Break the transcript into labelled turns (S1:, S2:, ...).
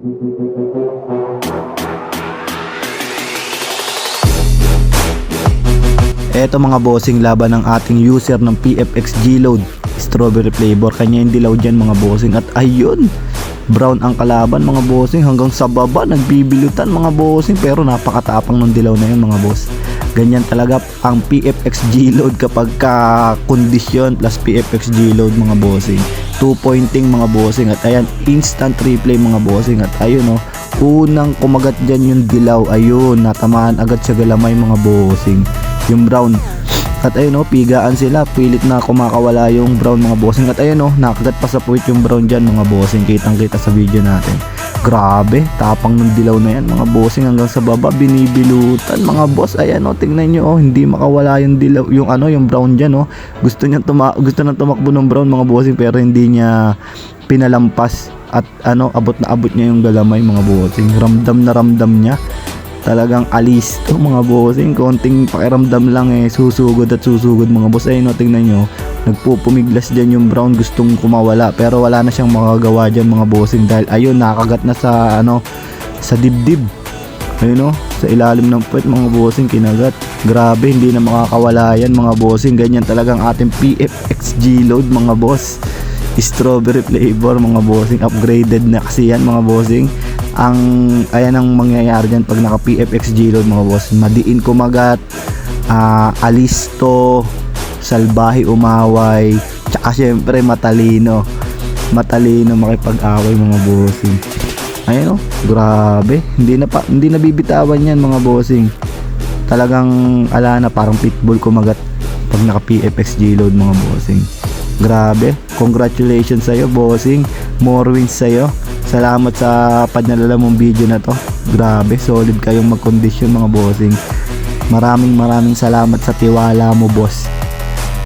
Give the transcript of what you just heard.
S1: Eto mga bossing, laban ng ating user ng PFX G-Load strawberry flavor. Kanya yung dilaw dyan mga bossing. At ayun, brown ang kalaban mga bossing. Hanggang sa baba nagbibilutan mga bossing. Pero napakatapang ng dilaw na yun mga boss. Ganyan talaga ang PFX G-Load kapag ka-kondisyon plus PFX G-Load mga bossing. 2-pointing mga bossing. At ayan, instant replay mga bossing. At ayun o, unang kumagat dyan yung dilaw. Ayun, natamaan agad sa galamay mga bossing yung brown. At ayun o, pigaan sila, pilit na kumakawala yung brown mga bossing. At ayun o, nakagat pa sa puwit yung brown dyan mga bossing. Kitang kita sa video natin. Grabe, tapang ng dilaw na yan mga bossing. Hanggang sa baba binibilutan mga boss. Ayan o, tingnan nyo o, hindi makawala yung dilaw, yung brown dyan o. Gusto nang tumakbo ng brown mga bossing, pero hindi niya pinalampas. At abot na abot niya yung galamay mga bossing. Ramdam na ramdam niya. Talagang alis to mga bossing. Konting pakiramdam lang susugod at susugod mga boss. Ayun o, tingnan nyo, nagpupumiglas dyan yung brown, gustong kumawala, pero wala na siyang makagawa dyan mga bossing. Dahil ayun, nakagat na sa sa dibdib. Ayun o, sa ilalim ng puwet mga bossing, kinagat. Grabe, hindi na makakawala yan mga bossing. Ganyan talagang ating PFX G-Load mga boss. Strawberry flavor mga bossing. Upgraded na kasi yan mga bossing. Ayan ang mangyayari dyan pag naka PFX G-Load mga boss. Madiin kumagat, alisto, salbahe umaway, tsaka syempre matalino makipag-away mga bossing. Ayun o, grabe, hindi na bibitawan yan mga bossing. Talagang ala na, parang pitbull kumagat pag naka PFX G-Load mga bossing. Grabe, congratulations sa'yo bossing, more wins sa'yo. Salamat sa padalala mong video na to. Grabe, solid kayong mag-condition mga bossing. Maraming salamat sa tiwala mo boss.